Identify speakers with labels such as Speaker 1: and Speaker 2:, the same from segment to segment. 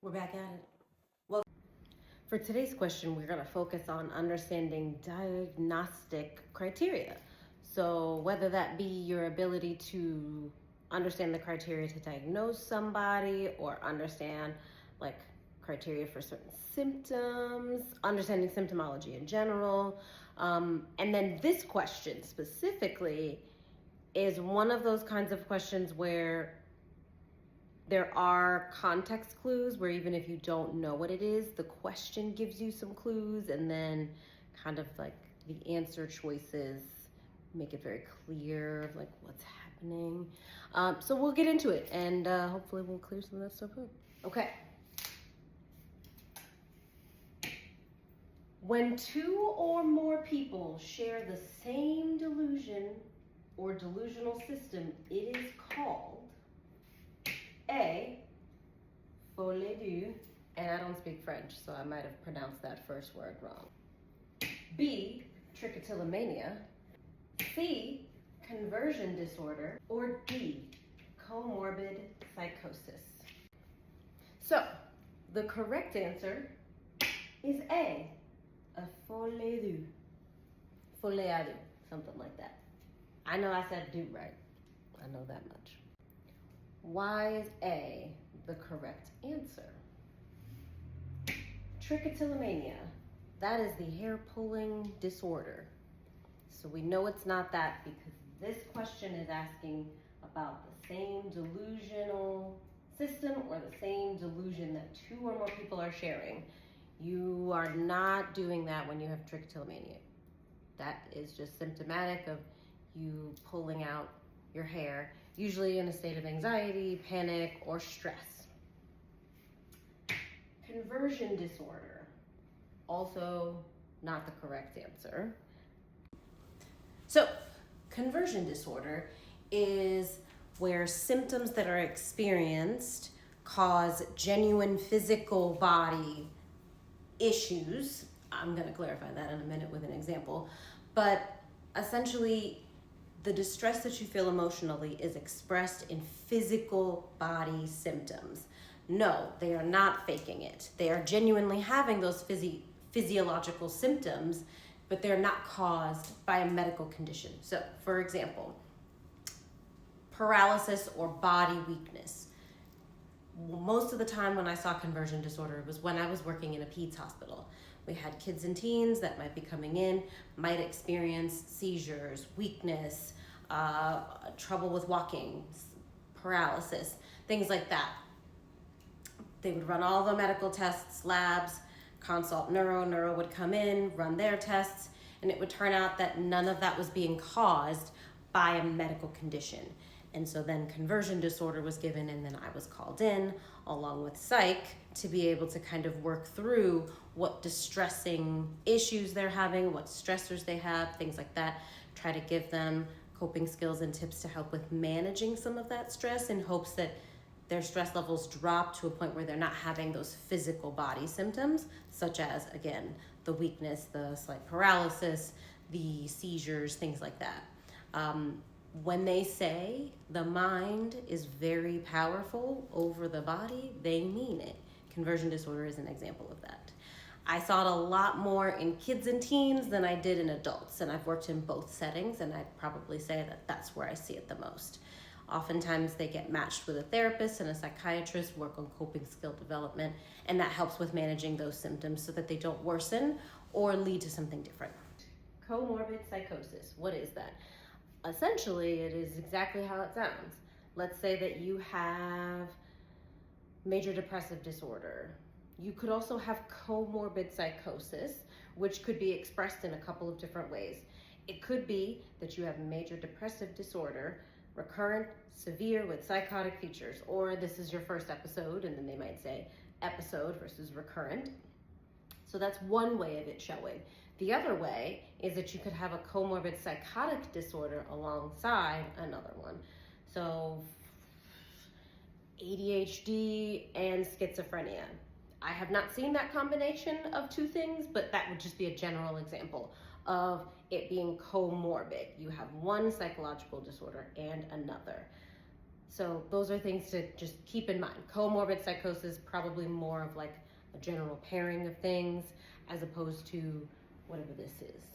Speaker 1: We're back at it. Well, for today's question, we're going to focus on understanding diagnostic criteria. So whether that be your ability to understand the criteria to diagnose somebody or understand like criteria for certain symptoms, understanding symptomology in general. And then this question specifically is one of those kinds of questions where there are context clues where even if you don't know what it is, the question gives you some clues, and then kind of like the answer choices make it very clear of like what's happening. So we'll get into it, and hopefully we'll clear some of that stuff up. Okay. When two or more people share the same delusion or delusional system, it is called A, folie du, and I don't speak French, so I might have pronounced that first word wrong. B, trichotillomania. C, conversion disorder. Or D, comorbid psychosis. So, the correct answer is A, a folie du. Folie à du, something like that. I know I said do right. I know that much. Why is A the correct answer? Trichotillomania, that is the hair pulling disorder. So we know it's not that because this question is asking about the same delusional system or the same delusion that two or more people are sharing. You are not doing that when you have trichotillomania. That is just symptomatic of you pulling out your hair, usually in a state of anxiety, panic, or stress. Conversion disorder, also not the correct answer. So, conversion disorder is where symptoms that are experienced cause genuine physical body issues. I'm going to clarify that in a minute with an example, but essentially the distress that you feel emotionally is expressed in physical body symptoms. No, they are not faking it. They are genuinely having those physiological symptoms, but they're not caused by a medical condition. So, for example, paralysis or body weakness. Most of the time when I saw conversion disorder was when I was working in a peds hospital. We had kids and teens that might be coming in, might experience seizures, weakness, trouble with walking, paralysis, things like that. They would run all the medical tests, labs, consult neuro would come in, run their tests, and it would turn out that none of that was being caused by a medical condition. And so then conversion disorder was given, and then I was called in along with psych to be able to kind of work through what distressing issues they're having, what stressors they have, things like that. Try to give them coping skills and tips to help with managing some of that stress in hopes that their stress levels drop to a point where they're not having those physical body symptoms, such as, again, the weakness, the slight paralysis, the seizures, things like that. When they say the mind is very powerful over the body, they mean it. Conversion disorder is an example of that. I saw it a lot more in kids and teens than I did in adults, and I've worked in both settings, and I'd probably say that that's where I see it the most. Oftentimes they get matched with a therapist and a psychiatrist, work on coping skill development, and that helps with managing those symptoms so that they don't worsen or lead to something different. Comorbid psychosis, what is that? Essentially, it is exactly how it sounds. Let's say that you have major depressive disorder. You could also have comorbid psychosis, which could be expressed in a couple of different ways. It could be that you have major depressive disorder, recurrent, severe with psychotic features, or this is your first episode, and then they might say episode versus recurrent. So that's one way of it showing. The other way is that you could have a comorbid psychotic disorder alongside another one. So ADHD and schizophrenia. I have not seen that combination of two things, but that would just be a general example of it being comorbid. You have one psychological disorder and another. So those are things to just keep in mind. Comorbid psychosis, probably more of like a general pairing of things as opposed to whatever this is.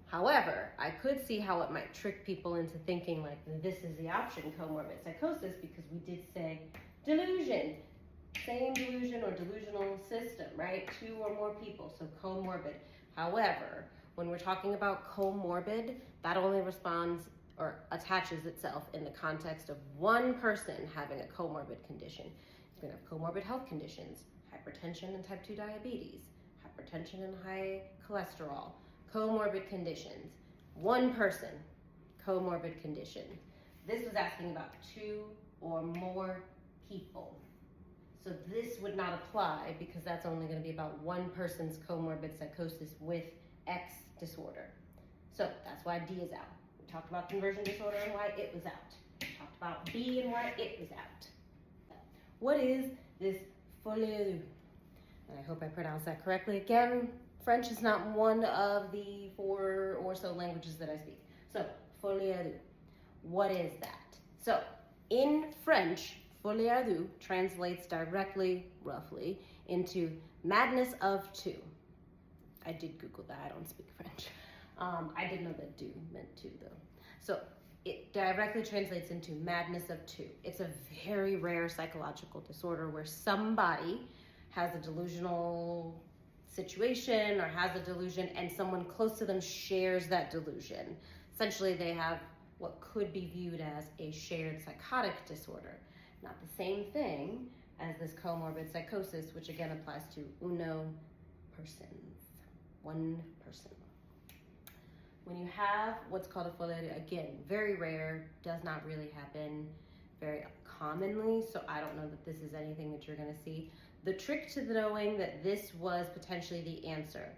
Speaker 1: However, I could see how it might trick people into thinking like this is the option, comorbid psychosis, because we did say delusion, same delusion or delusional system, right? 2 or more people, so comorbid. However, when we're talking about comorbid, that only responds or attaches itself in the context of one person having a comorbid condition. You can have comorbid health conditions, hypertension and type 2 diabetes, hypertension and high cholesterol, comorbid conditions. One person, comorbid condition. This was asking about 2 or more people. So this would not apply because that's only going to be about one person's comorbid psychosis with X disorder. So that's why D is out. We talked about conversion disorder and why it was out. We talked about B and why it was out. What is this folie? And I hope I pronounced that correctly. Again, French is not one of the 4 or so languages that I speak. So, folie à deux. What is that? So, in French, folie à deux translates directly, roughly, into madness of 2. I did Google that. I don't speak French. I did know that deux meant 2, though. So, it directly translates into madness of 2. It's a very rare psychological disorder where somebody has a delusional situation or has a delusion and someone close to them shares that delusion. Essentially, they have what could be viewed as a shared psychotic disorder. Not the same thing as this comorbid psychosis, which again applies to uno persons, one person. When you have what's called a folie à deux, again, very rare, does not really happen very commonly, so I don't know that this is anything that you're going to see. The trick to knowing that this was potentially the answer,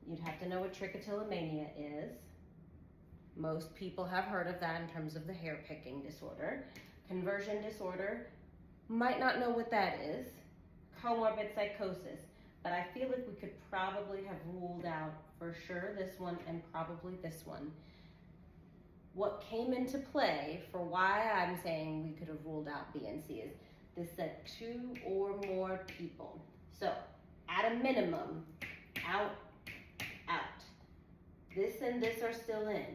Speaker 1: you'd have to know what trichotillomania is. Most people have heard of that in terms of the hair picking disorder. Conversion disorder, might not know what that is. Comorbid psychosis, but I feel like we could probably have ruled out for sure this one and probably this one. What came into play for why I'm saying we could have ruled out B and C is this said 2 or more people. So at a minimum, out, out. This and this are still in.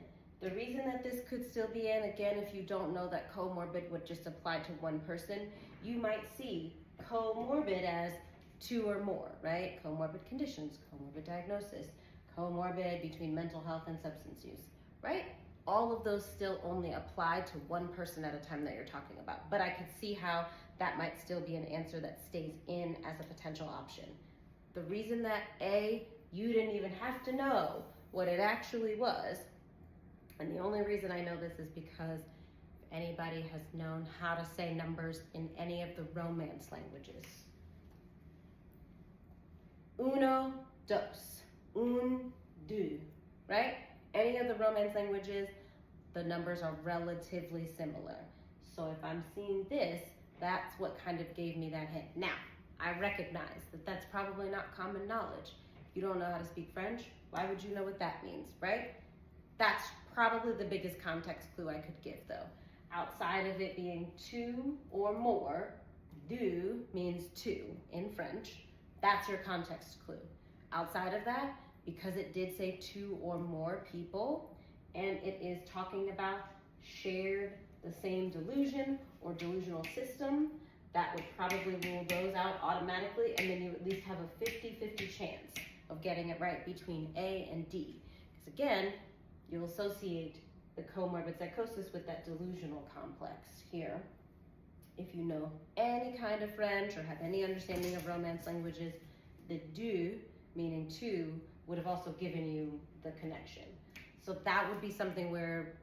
Speaker 1: The reason that this could still be in, again, if you don't know that comorbid would just apply to one person, you might see comorbid as 2 or more, right? Comorbid conditions, comorbid diagnosis, comorbid between mental health and substance use, right? All of those still only apply to one person at a time that you're talking about. But I could see how that might still be an answer that stays in as a potential option. The reason that A, you didn't even have to know what it actually was, and the only reason I know this is because if anybody has known how to say numbers in any of the Romance languages. Uno, dos, un, deux, right? Any of the Romance languages, the numbers are relatively similar. So if I'm seeing this, that's what kind of gave me that hint. Now, I recognize that that's probably not common knowledge. If you don't know how to speak French, why would you know what that means, right? That's probably the biggest context clue I could give, though. Outside of it being 2 or more, deux means 2 in French. That's your context clue. Outside of that, because it did say 2 or more people, and it is talking about shared the same delusion or delusional system, that would probably rule those out automatically, and then you at least have a 50-50 chance of getting it right between A and D. Because again, you'll associate the comorbid psychosis with that delusional complex here. If you know any kind of French or have any understanding of Romance languages, the deux, meaning 2, would have also given you the connection. So that would be something where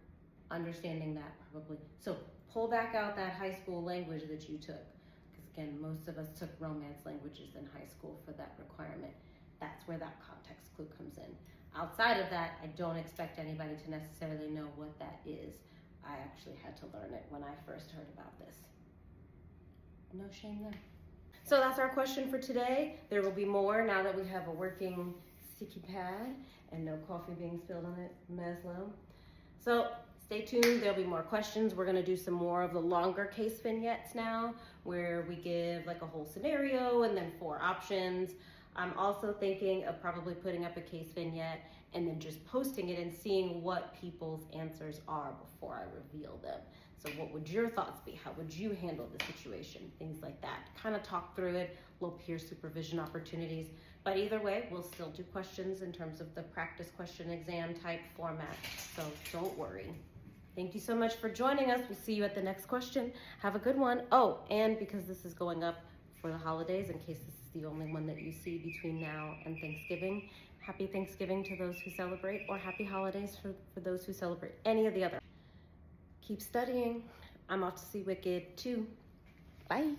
Speaker 1: understanding that probably. So pull back out that high school language that you took. Because again, most of us took Romance languages in high school for that requirement. That's where that context clue comes in. Outside of that, I don't expect anybody to necessarily know what that is. I actually had to learn it when I first heard about this. No shame there. So that's our question for today. There will be more now that we have a working sticky pad and no coffee being spilled on it, Maslow. So Stay tuned, there'll be more questions. We're gonna do some more of the longer case vignettes now, where we give like a whole scenario and then 4 options. I'm also thinking of probably putting up a case vignette and then just posting it and seeing what people's answers are before I reveal them. So what would your thoughts be? How would you handle the situation? Things like that. Kind of talk through it, little peer supervision opportunities. But either way, we'll still do questions in terms of the practice question exam type format. So don't worry. Thank you so much for joining us. We'll see you at the next question. Have a good one. Oh, and because this is going up for the holidays, in case this is the only one that you see between now and Thanksgiving, happy Thanksgiving to those who celebrate, or happy holidays for those who celebrate any of the other. Keep studying. I'm off to see Wicked 2. Bye.